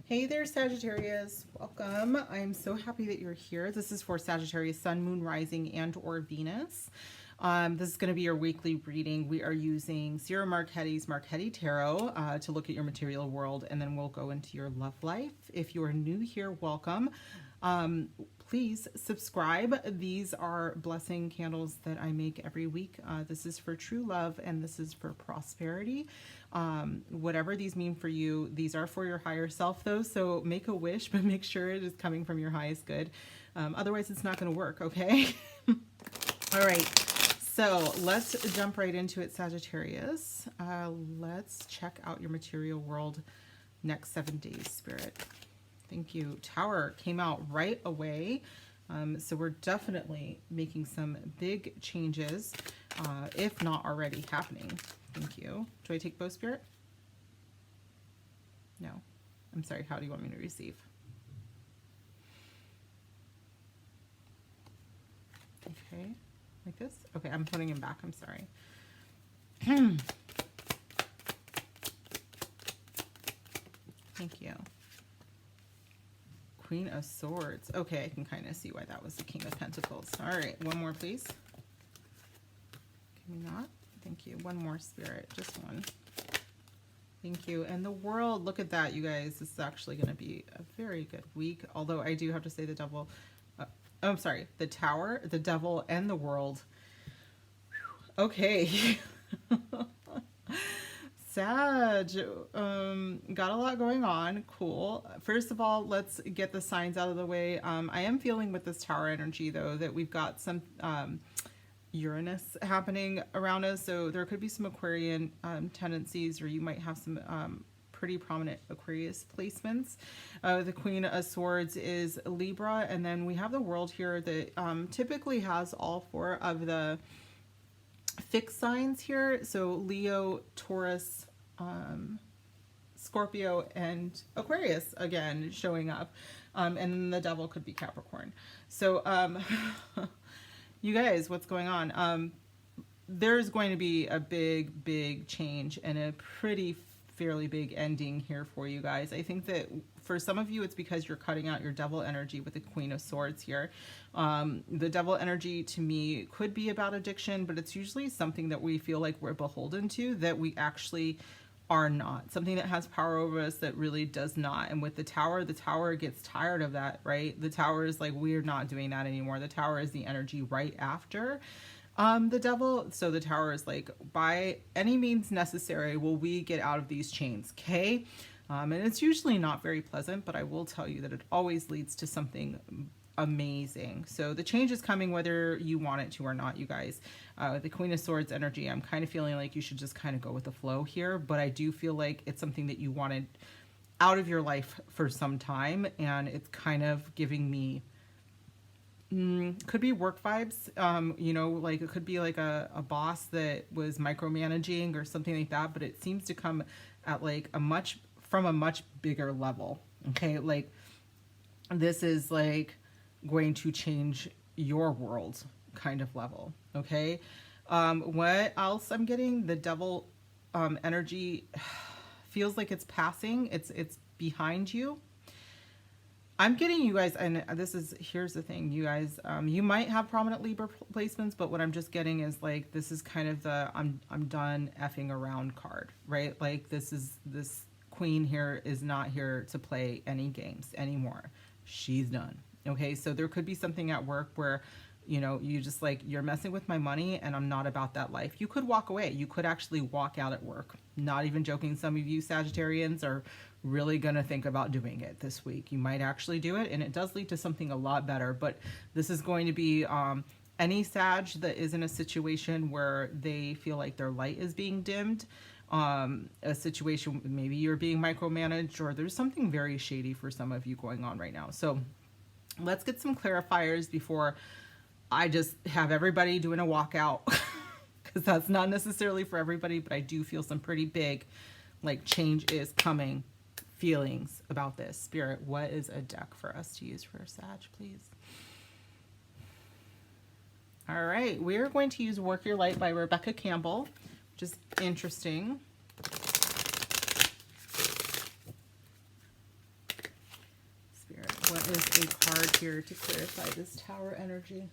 Hey there, Sagittarius. Welcome. I'm so happy that you're here. This is for Sagittarius, Sun, Moon, Rising, and or Venus. This is going to be your weekly reading. We are using Zero Marchetti's Marchetti Tarot to look at your material world, and then we'll go into your love life. If you are new here, welcome. Please subscribe. These are blessing candles that I make every week. This is for true love and this is for prosperity. Whatever these mean for you, these are for your higher self though, so make a wish, but make sure it is coming from your highest good. Otherwise it's not going to work, okay? All right, so let's jump right into it, Sagittarius. Let's check out your material world next 7 days, Spirit. Thank you. Tower came out right away. So we're definitely making some big changes, if not already happening. Thank you. Do I take both, Spirit? No. I'm sorry. How do you want me to receive? Okay. Like this? Okay, I'm putting him back. I'm sorry. Thank you. Queen of Swords. Okay, I can kind of see why that was the King of Pentacles. All right, one more, please. Can we not? Thank you. One more, Spirit. Just one. Thank you. And the World, look at that, you guys. This is actually going to be a very good week. Although I do have to say the Devil. I'm sorry. The Tower, the Devil, and the World. Whew. Okay. Sag, got a lot going on. Cool. First of all, let's get the signs out of the way. I am feeling with this Tower energy, though, that we've got some Uranus happening around us. So there could be some Aquarian tendencies, or you might have some pretty prominent Aquarius placements. The Queen of Swords is Libra, and then we have the World here that typically has all four of the fixed signs here, so Leo, Taurus, Scorpio, and Aquarius again showing up, and then the Devil could be Capricorn. So you guys, what's going on? There's going to be a big change and a fairly big ending here for you guys. I think that for some of you, it's because you're cutting out your Devil energy with the Queen of Swords here. The Devil energy to me could be about addiction, but it's usually something that we feel like we're beholden to that we actually are not. Something that has power over us that really does not. And with the Tower gets tired of that, right? The Tower is like, we're not doing that anymore. The Tower is the energy right after the Devil. So the Tower is like, by any means necessary will we get out of these chains, okay? And it's usually not very pleasant, but I will tell you that it always leads to something amazing. So the change is coming whether you want it to or not, you guys. The Queen of Swords energy, I'm kind of feeling like you should just kind of go with the flow here, but I do feel like it's something that you wanted out of your life for some time, and it's kind of giving me could be work vibes, you know, like it could be like a boss that was micromanaging or something like that, but it seems to come at like from a much bigger level. Okay, like this is like going to change your world kind of level. Okay, what else I'm getting? The Devil energy feels like it's passing. It's behind you. I'm getting you guys, and here's the thing, you guys, you might have prominent Libra placements, but what I'm just getting is like, this is kind of the, I'm done effing around card, right? Like this Queen here is not here to play any games anymore. She's done. Okay. So there could be something at work where, you know, you just like, you're messing with my money and I'm not about that life. You could walk away. You could actually walk out at work. Not even joking. Some of you Sagittarians are really going to think about doing it this week. You might actually do it, and it does lead to something a lot better. But this is going to be any Sag that is in a situation where they feel like their light is being dimmed, a situation maybe you're being micromanaged, or there's something very shady for some of you going on right now. So let's get some clarifiers before I just have everybody doing a walkout, because that's not necessarily for everybody, but I do feel some pretty big like change is coming feelings about this. Spirit, what is a deck for us to use for Sag, please? All right, we're going to use Work Your Light by Rebecca Campbell, Just interesting. Spirit, what is a card here to clarify this Tower energy?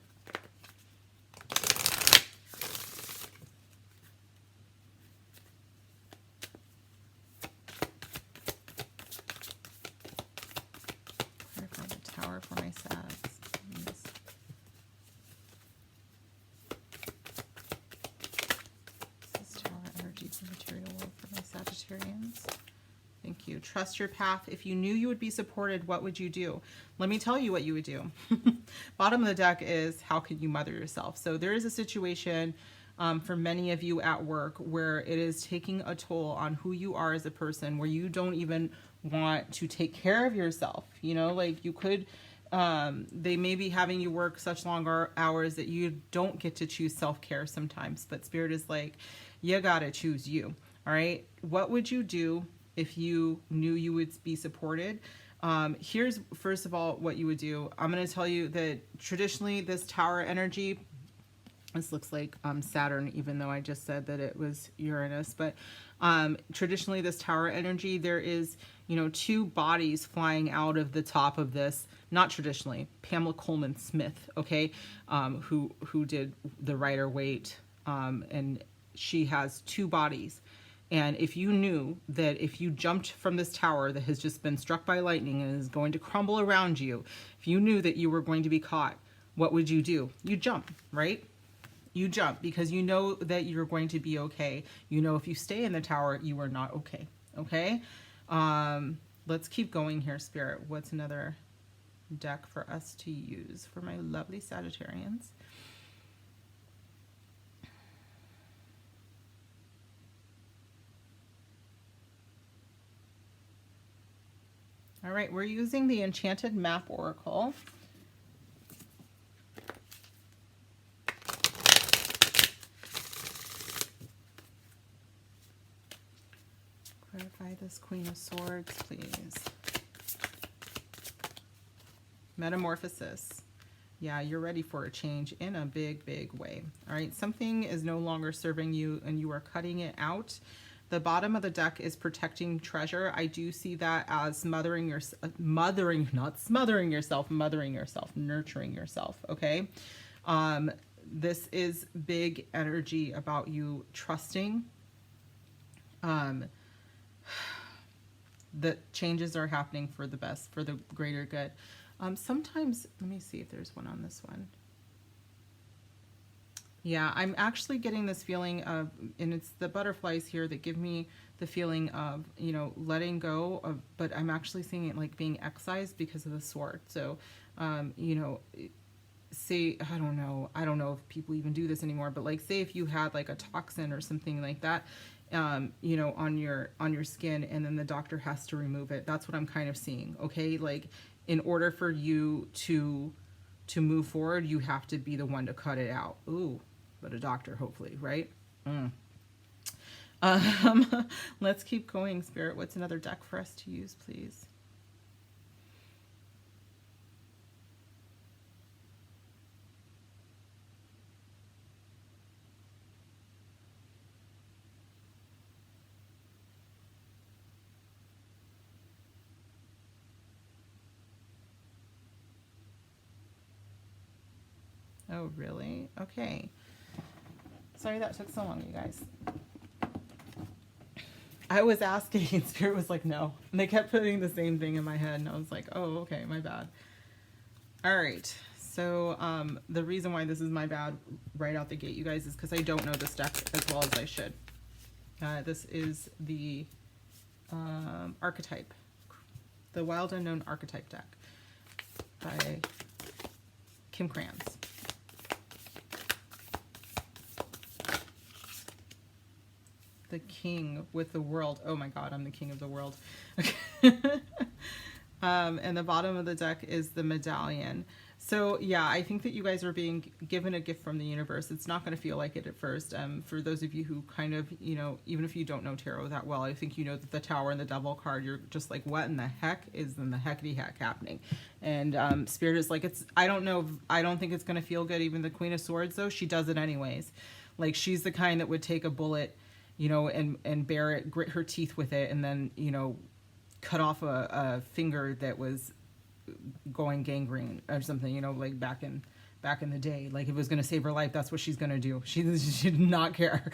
Clarify the Tower for my Sags, please. This is Tower energy for material world for my Sagittarians. Thank you. Trust your path. If you knew you would be supported, what would you do? Let me tell you what you would do. Bottom of the deck is how can you mother yourself? So there is a situation for many of you at work where it is taking a toll on who you are as a person, where you don't even want to take care of yourself. You know, like you could, they may be having you work such long hours that you don't get to choose self-care sometimes, but Spirit is like, you gotta choose you. All right. What would you do if you knew you would be supported? Here's, first of all, what you would do. I'm going to tell you that traditionally this Tower energy, this looks like Saturn, even though I just said that it was Uranus, but traditionally this Tower energy, there is, you know, two bodies flying out of the top of this. Not traditionally, Pamela Coleman Smith, okay, who did the Rider-Waite, and she has two bodies. And if you knew that if you jumped from this tower that has just been struck by lightning and is going to crumble around you, if you knew that you were going to be caught, what would you do? You jump, right? You jump because you know that you're going to be okay. You know if you stay in the tower, you are not okay, okay? Let's keep going here, Spirit. What's another deck for us to use for my lovely Sagittarians? All right, we're using the Enchanted Map Oracle. Clarify this Queen of Swords, please. Metamorphosis. Yeah, you're ready for a change in a big, big way. All right, something is no longer serving you and you are cutting it out. The bottom of the deck is protecting treasure. I do see that as mothering yourself, not smothering yourself, mothering yourself, nurturing yourself, okay? This is big energy about you trusting. The changes are happening for the best, for the greater good. Sometimes, let me see if there's one on this one. Yeah, I'm actually getting this feeling of, and it's the butterflies here that give me the feeling of, you know, letting go of, but I'm actually seeing it like being excised because of the sword. So, you know, say, I don't know if people even do this anymore, but like say if you had like a toxin or something like that, you know, on your skin, and then the doctor has to remove it. That's what I'm kind of seeing. Okay. Like in order for you to move forward, you have to be the one to cut it out. Ooh. But a doctor, hopefully, right? Let's keep going, Spirit. What's another deck for us to use, please? Oh, really? Okay. Sorry that took so long, you guys. I was asking and Spirit was like, no. And they kept putting the same thing in my head. And I was like, oh, okay, my bad. All right. So the reason why this is my bad right out the gate, you guys, is because I don't know this deck as well as I should. This is the archetype. The Wild Unknown Archetype deck by Kim Krans. The king with the world. Oh my god, I'm the king of the world. Okay. And the bottom of the deck is the medallion. So yeah, I think that you guys are being given a gift from the universe. It's not going to feel like it at first. For those of you who kind of, you know, even if you don't know tarot that well, I think you know that the Tower and the Devil card, you're just like, what in the heck is in the heckity heck happening? And Spirit is like, I don't know, I don't think it's going to feel good. Even the Queen of Swords, though, she does it anyways. Like, she's the kind that would take a bullet you know, and bear it, grit her teeth with it, and then, you know, cut off a finger that was going gangrene or something, you know, like back in the day. Like, if it was going to save her life, that's what she's going to do. She did not care.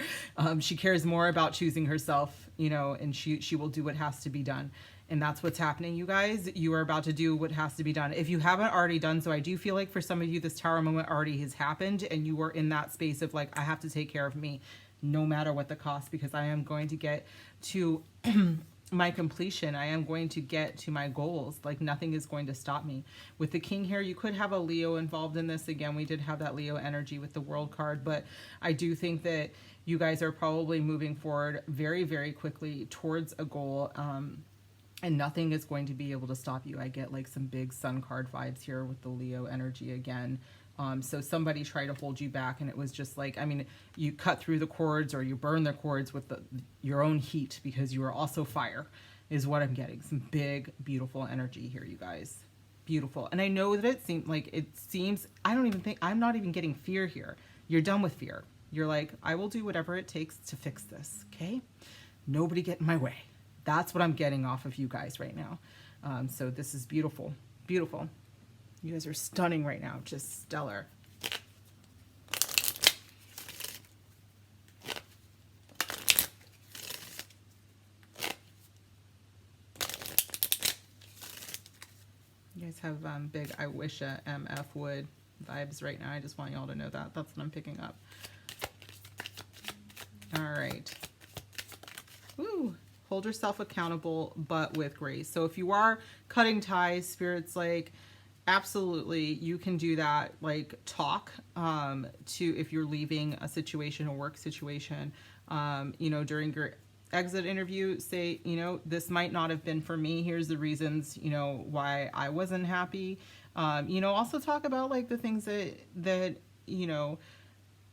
She cares more about choosing herself, you know, and she will do what has to be done. And that's what's happening, you guys. You are about to do what has to be done. If you haven't already done so, I do feel like for some of you, this tower moment already has happened, and you are in that space of like, I have to take care of me no matter what the cost, because I am going to get to my completion. I am going to get to my goals. Like, nothing is going to stop me. With the king here, you could have a Leo involved in this. Again, we did have that Leo energy with the world card, but I do think that you guys are probably moving forward very, very quickly towards a goal. And nothing is going to be able to stop you. I get like some big sun card vibes here with the Leo energy again. So somebody tried to hold you back, and it was just like, I mean, you cut through the cords, or you burn the cords with your own heat, because you are also fire, is what I'm getting. Some big, beautiful energy here, you guys. Beautiful. And I know that it seems, I'm not even getting fear here. You're done with fear. You're like, I will do whatever it takes to fix this, okay? Nobody get in my way. That's what I'm getting off of you guys right now. So this is beautiful, beautiful. You guys are stunning right now, just stellar. You guys have big I wish a MF would vibes right now. I just want y'all to know that. That's what I'm picking up. All right. Woo. Hold yourself accountable, but with grace. So if you are cutting ties, Spirit's like, absolutely, you can do that. Like, talk to, if you're leaving a situation, a work situation, you know, during your exit interview, say, you know, this might not have been for me. Here's the reasons, you know, why I wasn't happy. You know, also talk about like the things that you know,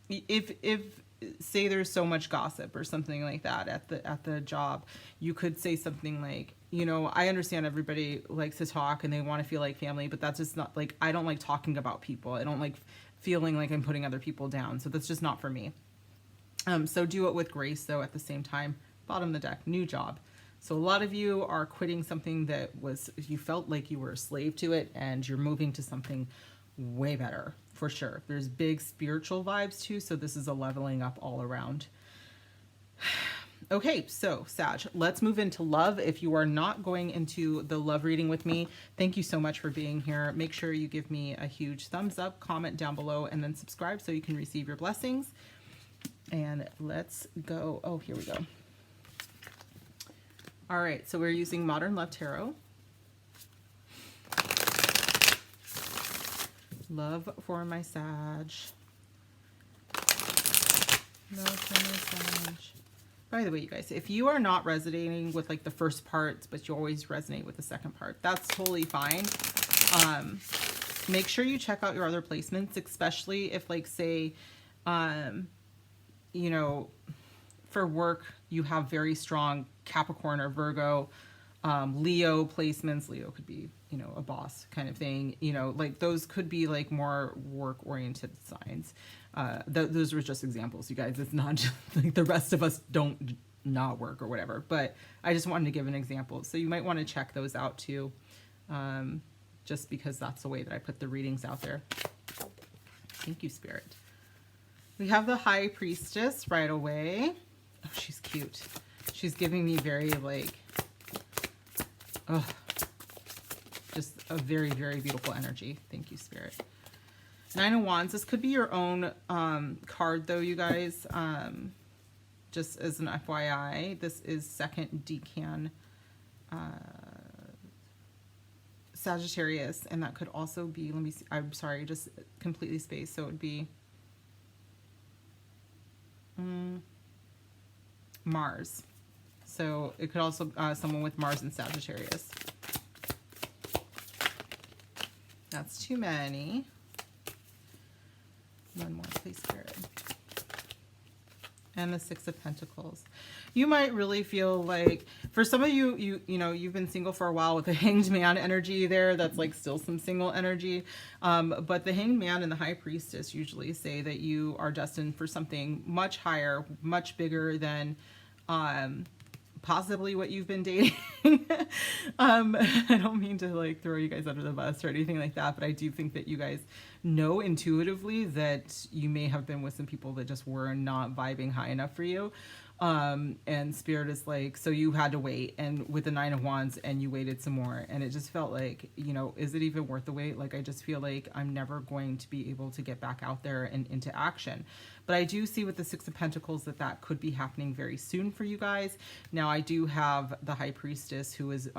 if say there's so much gossip or something like that at the job, you could say something like, you know, I understand everybody likes to talk and they want to feel like family, but that's just not, like, I don't like talking about people. I don't like feeling like I'm putting other people down. So that's just not for me. So do it with grace, though, at the same time. Bottom of the deck, new job. So a lot of you are quitting something that was, you felt like you were a slave to it, and you're moving to something way better, for sure. There's big spiritual vibes too, so this is a leveling up all around. Okay, so Sag, let's move into love. If you are not going into the love reading with me, thank you so much for being here. Make sure you give me a huge thumbs up, comment down below, and then subscribe so you can receive your blessings. And let's go. Oh, here we go. All right, so we're using Modern Love Tarot. Love for my Sag. Love for my Sag. By the way, you guys, if you are not resonating with like the first part, but you always resonate with the second part, that's totally fine. Make sure you check out your other placements, especially if, like, say, you know, for work, you have very strong Capricorn or Virgo, Leo placements. Leo could be, you know, a boss kind of thing, you know, like those could be like more work oriented signs. Those were just examples, you guys. It's not just like the rest of us don't not work or whatever, but I just wanted to give an example. So you might want to check those out too. Just because that's the way that I put the readings out there. Thank you, Spirit. We have the High Priestess right away. Oh, she's cute. She's giving me very, like, oh, just a very, very beautiful energy. Thank you, Spirit. Nine of Wands. This could be your own card, though, you guys. Just as an FYI, this is second decan Sagittarius, and that could also be, let me see, I'm sorry, just completely spaced, so it would be Mars. So it could also someone with Mars and Sagittarius. That's too many. One more, please, Spirit. And the Six of Pentacles. You might really feel like, for some of you, you've been single for a while with the Hanged Man energy there. That's like still some single energy. But the Hanged Man and the High Priestess usually say that you are destined for something much higher, much bigger than possibly what you've been dating. I don't mean to like throw you guys under the bus or anything like that, but I do think that you guys know intuitively that you may have been with some people that just were not vibing high enough for you. And Spirit is like, so you had to wait, and with the Nine of Wands, and you waited some more, and it just felt like, is it even worth the wait? Like, I just feel like I'm never going to be able to get back out there and into action. But I do see with the Six of Pentacles that could be happening very soon for you guys. Now, I do have the High Priestess, who is,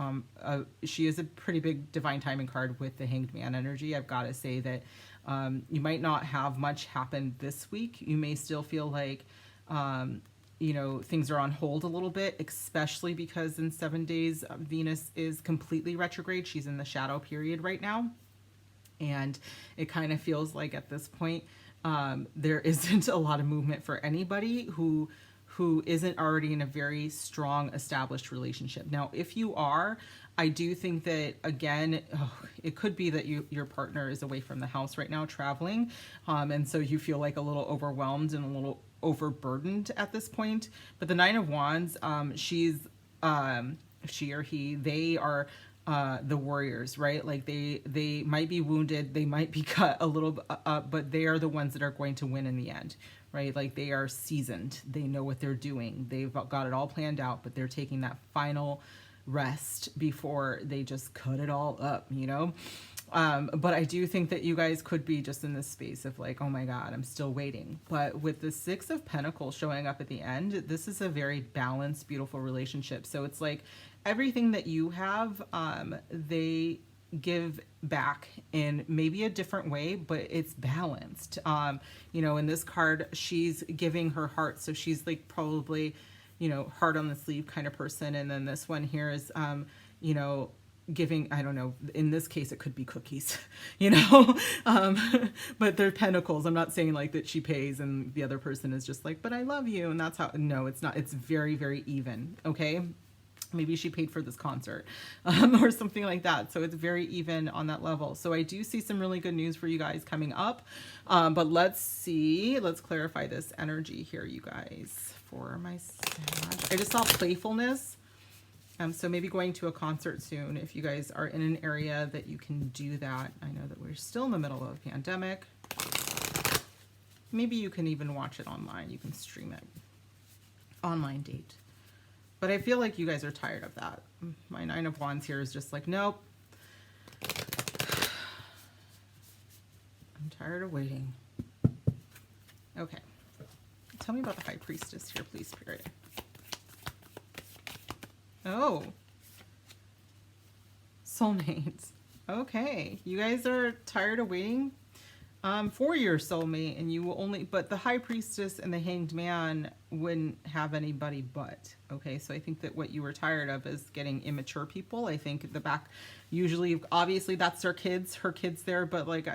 she is a pretty big divine timing card with the Hanged Man energy. I've got to say that you might not have much happen this week. You may still feel like, things are on hold a little bit, especially because in 7 days, Venus is completely retrograde. She's in the shadow period right now. And it kind of feels like at this point, there isn't a lot of movement for anybody who isn't already in a very strong established relationship. Now, if you are, I do think that, again, it could be that your partner is away from the house right now traveling. And so you feel like a little overwhelmed and a little overburdened at this point. But the Nine of Wands, she or he, they are the warriors, right? Like they might be wounded, they might be cut a little, but they are the ones that are going to win in the end, right? Like they are seasoned, they know what they're doing, they've got it all planned out, but they're taking that final rest before they just cut it all up, but I do think that you guys could be just in this space of like, oh my God, I'm still waiting. But with the Six of Pentacles showing up at the end, this is a very balanced, beautiful relationship. So it's like everything that you have, they give back in maybe a different way, but it's balanced. In this card, she's giving her heart. So she's like probably, heart on the sleeve kind of person. And then this one here is, giving, I don't know, in this case it could be cookies, but they're pentacles. I'm not saying like that she pays and the other person is just like, but I love you, and that's how. No, it's not. It's very, very even. Okay, maybe she paid for this concert or something like that. So it's very even on that level. So I do see some really good news for you guys coming up, but let's clarify this energy here, you guys, for my Sag. I just saw playfulness. So maybe going to a concert soon if you guys are in an area that you can do that. I know that we're still in the middle of a pandemic. Maybe you can even watch it online. You can stream it. Online date. But I feel like you guys are tired of that. My Nine of Wands here is just like, nope. I'm tired of waiting. Okay. Tell me about the High Priestess here, please, Spirit. Oh, soulmates. Okay, you guys are tired of waiting for your soulmate, and you will only, but the High Priestess and the Hanged Man wouldn't have anybody but. Okay, so I think that what you were tired of is getting immature people. I think the back, usually, obviously that's her kids there, but like,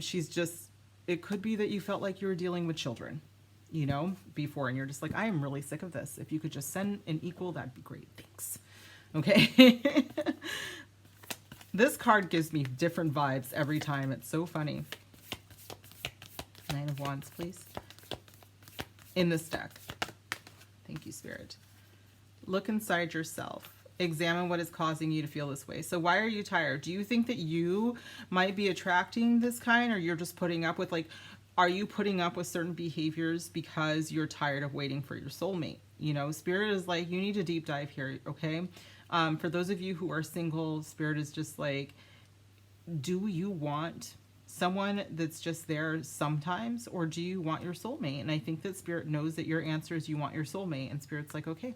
she's just, it could be that you felt like you were dealing with children, before, and you're just like, I am really sick of this. If you could just send an equal, that'd be great. Thanks. Okay. This card gives me different vibes every time. It's so funny. Nine of Wands, please. In this deck. Thank you, Spirit. Look inside yourself. Examine what is causing you to feel this way. So why are you tired? Do you think that you might be attracting this kind, or you're just putting up with, like, are you putting up with certain behaviors because you're tired of waiting for your soulmate? Spirit is like, you need to deep dive here, okay? For those of you who are single, Spirit is just like, do you want someone that's just there sometimes, or do you want your soulmate? And I think that Spirit knows that your answer is you want your soulmate, and Spirit's like, okay.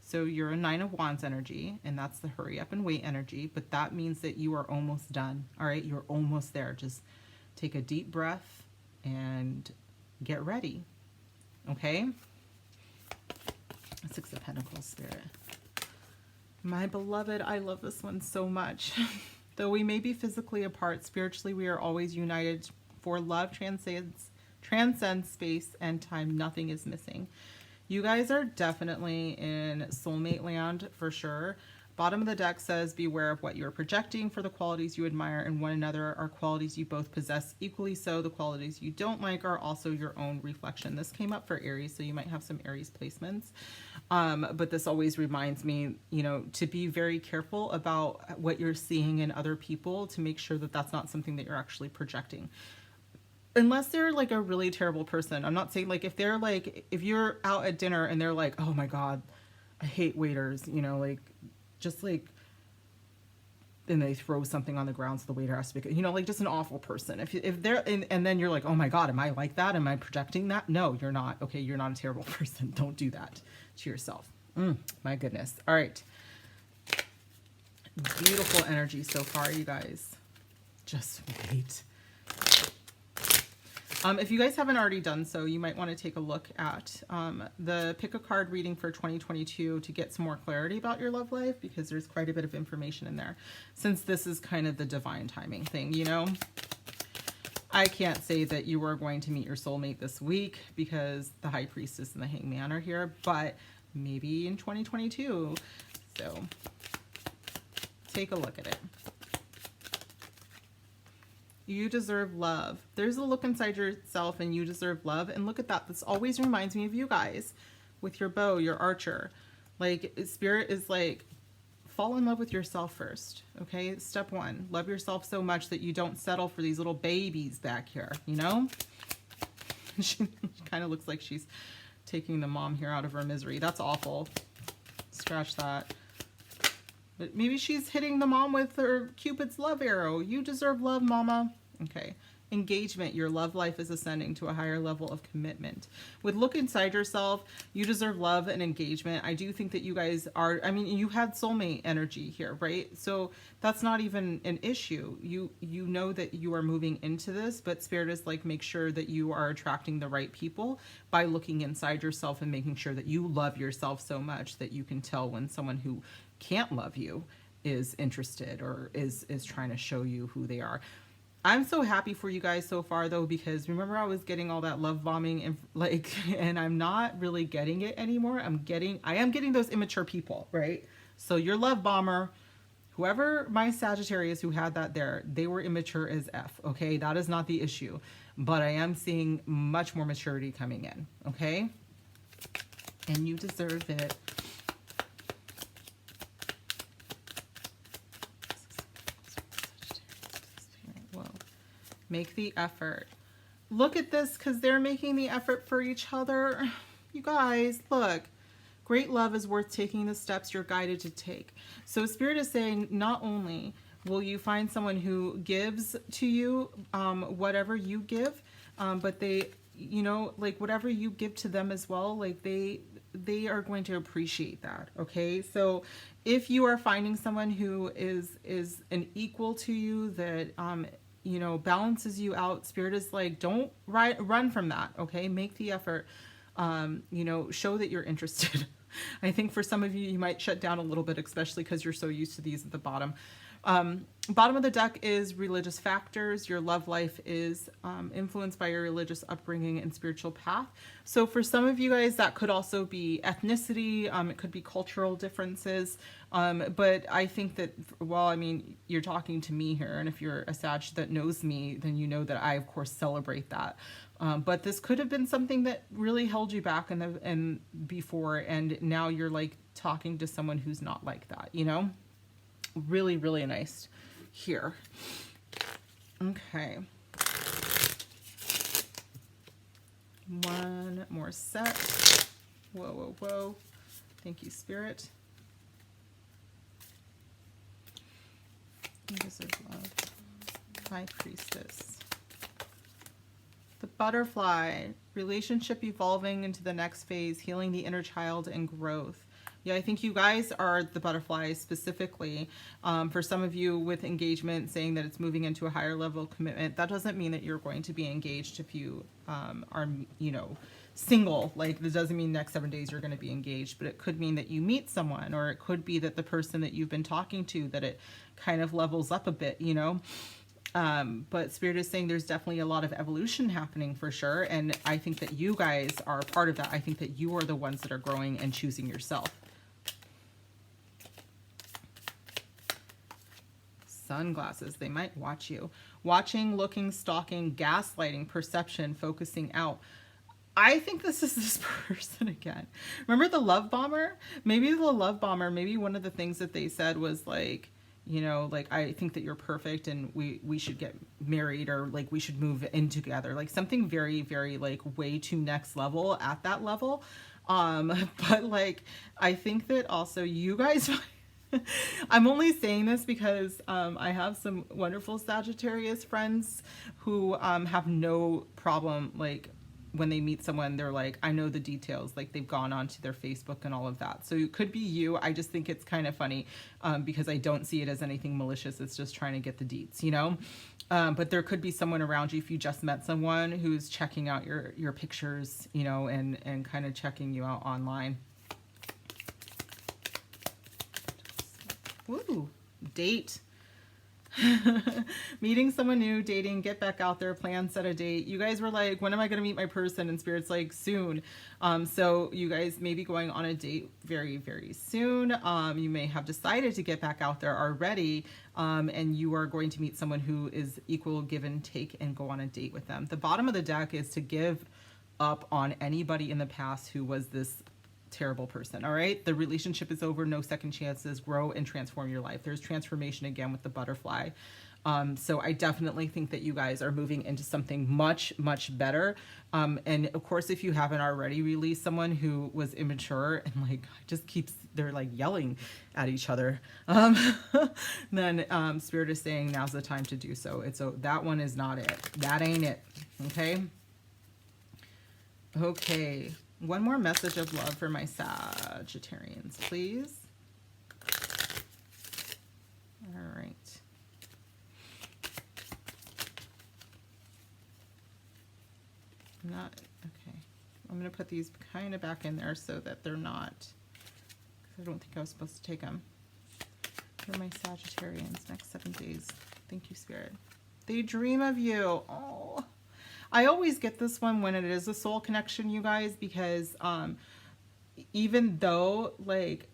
So you're a Nine of Wands energy, and that's the hurry up and wait energy, but that means that you are almost done, all right? You're almost there. Just take a deep breath and get ready, okay? Six of Pentacles, Spirit. My beloved, I love this one so much. Though we may be physically apart, spiritually we are always united, for love transcends transcends space and time. Nothing is missing. You guys are definitely in soulmate land for sure. Bottom of the deck says, beware of what you're projecting, for the qualities you admire in one another are qualities you both possess equally so. The qualities you don't like are also your own reflection. This came up for Aries, so you might have some Aries placements. But this always reminds me, you know, to be very careful about what you're seeing in other people, to make sure that that's not something that you're actually projecting. Unless they're like a really terrible person. I'm not saying, like, if they're like, if you're out at dinner and they're like, oh my God, I hate waiters, you know, like, just like, and they throw something on the ground so the waiter has to be, you know, like just an awful person. If they're, and then you're like, oh my God, am I like that? Am I projecting that? No, you're not. Okay, you're not a terrible person. Don't do that to yourself. My goodness. All right. Beautiful energy so far, you guys. Just wait. If you guys haven't already done so, you might want to take a look at the pick a card reading for 2022 to get some more clarity about your love life, because there's quite a bit of information in there, since this is kind of the divine timing thing, you know. I can't say that you are going to meet your soulmate this week because the High Priestess and the Hangman are here, but maybe in 2022. So take a look at it. You deserve love. There's a look inside yourself and you deserve love. And look at that. This always reminds me of you guys with your bow, your archer. Like, Spirit is like, fall in love with yourself first. Okay. Step one, love yourself so much that you don't settle for these little babies back here, you know? She kind of looks like she's taking the mom here out of her misery. That's awful. Scratch that. But maybe she's hitting the mom with her Cupid's love arrow. You deserve love, mama. Okay. Engagement. Your love life is ascending to a higher level of commitment. With look inside yourself, you deserve love and engagement. I do think that you guys are, I mean, you had soulmate energy here, right? So that's not even an issue. You know that you are moving into this, but Spirit is like, make sure that you are attracting the right people by looking inside yourself and making sure that you love yourself so much that you can tell when someone who can't love you is interested or is trying to show you who they are. I'm so happy for you guys so far though, because remember I was getting all that love bombing and like, and I'm not really getting it anymore. I am getting those immature people, right? So your love bomber, whoever my Sagittarius who had that there, they were immature as F, okay? That is not the issue, but I am seeing much more maturity coming in, okay? And you deserve it. Make the effort. Look at this, because they're making the effort for each other. You guys, look. Great love is worth taking the steps you're guided to take. So Spirit is saying, not only will you find someone who gives to you whatever you give, but they, you know, like whatever you give to them as well, like they are going to appreciate that, okay? So if you are finding someone who is an equal to you, that you know, balances you out, Spirit is like, don't run from that, okay? Make the effort, you know, show that you're interested. I think for some of you, you might shut down a little bit, especially because you're so used to these at the bottom. Bottom of the deck is religious factors. Your love life is influenced by your religious upbringing and spiritual path. So for some of you guys, that could also be ethnicity. It could be cultural differences. But I think that, well, I mean, you're talking to me here, and if you're a Sag that knows me, then you know that I, of course, celebrate that. But this could have been something that really held you back in before, and now you're like talking to someone who's not like that, you know? Really, really nice here. Okay. One more set. Whoa, whoa, whoa. Thank you, Spirit. You deserve love. High Priestess. The Butterfly. Relationship evolving into the next phase. Healing the inner child and growth. Yeah, I think you guys are the butterflies specifically. For some of you with engagement, saying that it's moving into a higher level of commitment, that doesn't mean that you're going to be engaged if you are, you know, single. Like, this doesn't mean next 7 days you're going to be engaged, but it could mean that you meet someone, or it could be that the person that you've been talking to, that it kind of levels up a bit, you know. But Spirit is saying there's definitely a lot of evolution happening for sure. And I think that you guys are a part of that. I think that you are the ones that are growing and choosing yourself. Sunglasses, they might watch you. Watching, looking, stalking, gaslighting, perception, focusing out. I think this is this person again. Remember the love bomber? Maybe the love bomber, maybe one of the things that they said was like, you know, like, I think that you're perfect and we should get married, or like we should move in together. Like something very, very like way too next level at that level. But like, I think that also you guys, I'm only saying this because I have some wonderful Sagittarius friends who have no problem, like, when they meet someone, they're like, I know the details, like they've gone onto their Facebook and all of that. So it could be you. I just think it's kind of funny because I don't see it as anything malicious. It's just trying to get the deets, you know? But there could be someone around you if you just met someone who's checking out your pictures, you know, and kind of checking you out online. Ooh, date. Meeting someone new, dating, get back out there, plan, set a date. You guys were like, when am I going to meet my person? And Spirit's like, soon. So you guys may be going on a date very, very soon. You may have decided to get back out there already. And you are going to meet someone who is equal give and take and go on a date with them. The bottom of the deck is to give up on anybody in the past who was this terrible person. All right, the relationship is over, no second chances. Grow and transform your life. There's transformation again with the butterfly. So I definitely think that you guys are moving into something much, much better. And of course, if you haven't already released someone who was immature and like just keeps, they're like yelling at each other, then Spirit is saying now's the time to do so. That one is not it. That ain't it. Okay. Okay. One more message of love for my Sagittarians, please. All right. Not, okay. I'm going to put these kind of back in there so that they're not, because I don't think I was supposed to take them. For my Sagittarians, next 7 days. Thank you, Spirit. They dream of you. Oh. I always get this one when it is a soul connection, you guys, because even though, like,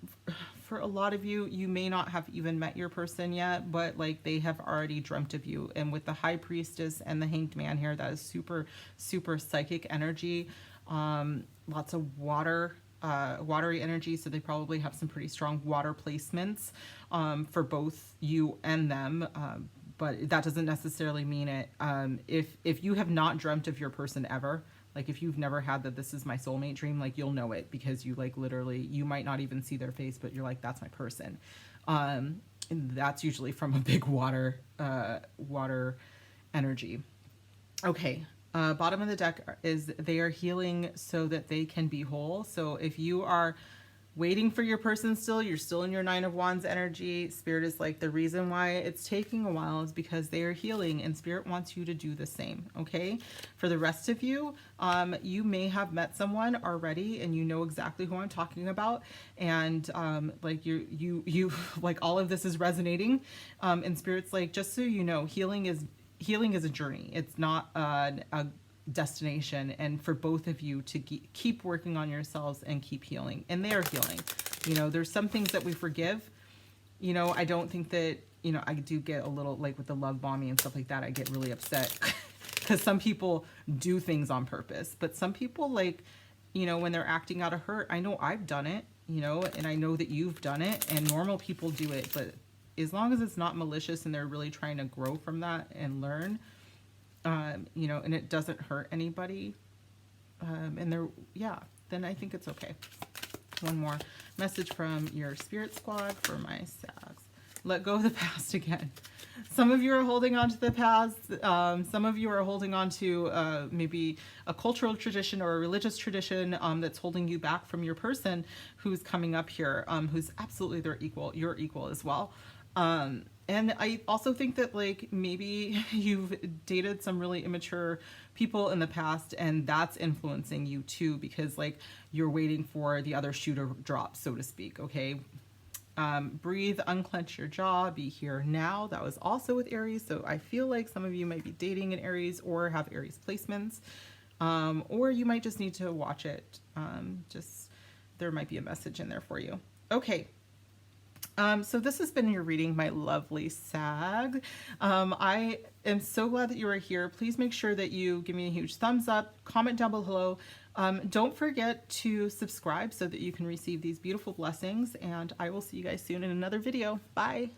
for a lot of you, you may not have even met your person yet, but like they have already dreamt of you. And with the High Priestess and the Hanged Man here, that is super, super psychic energy. Lots of water, watery energy, so they probably have some pretty strong water placements for both you and them. But that doesn't necessarily mean it. If you have not dreamt of your person ever, like if you've never had that this is my soulmate dream, like you'll know it because you like literally, you might not even see their face, but you're like, that's my person. And that's usually from a big water energy. Okay. Bottom of the deck is they are healing so that they can be whole. So if you are waiting for your person still, you're still in your 9 of Wands energy. Spirit is like, the reason why it's taking a while is because they are healing, and Spirit wants you to do the same. Okay. For the rest of you, you may have met someone already and you know exactly who I'm talking about. And, like you like all of this is resonating. And Spirit's like, just so you know, healing is a journey. It's not a destination, and for both of you to keep working on yourselves and keep healing, and they are healing. You know, there's some things that we forgive. You know, I don't think that, you know, I do get a little like with the love bombing and stuff like that, I get really upset because some people do things on purpose, but some people, like, you know, when they're acting out of hurt, I know I've done it, you know, and I know that you've done it, and normal people do it, but as long as it's not malicious and they're really trying to grow from that and learn, you know, and it doesn't hurt anybody, and they're, yeah, then I think it's okay. One more message from your spirit squad for my Sags. Let go of the past again. Some of you are holding on to the past. Some of you are holding on to maybe a cultural tradition or a religious tradition that's holding you back from your person who's coming up here, who's absolutely their equal, your equal as well. And I also think that, like, maybe you've dated some really immature people in the past, and that's influencing you too, because, like, you're waiting for the other shoe to drop, so to speak, okay? Breathe, unclench your jaw, be here now. That was also with Aries. So I feel like some of you might be dating an Aries or have Aries placements. Or you might just need to watch it. Just there might be a message in there for you. Okay. So this has been your reading, my lovely Sag. I am so glad that you are here. Please make sure that you give me a huge thumbs up, comment down below. Don't forget to subscribe so that you can receive these beautiful blessings, and I will see you guys soon in another video. Bye.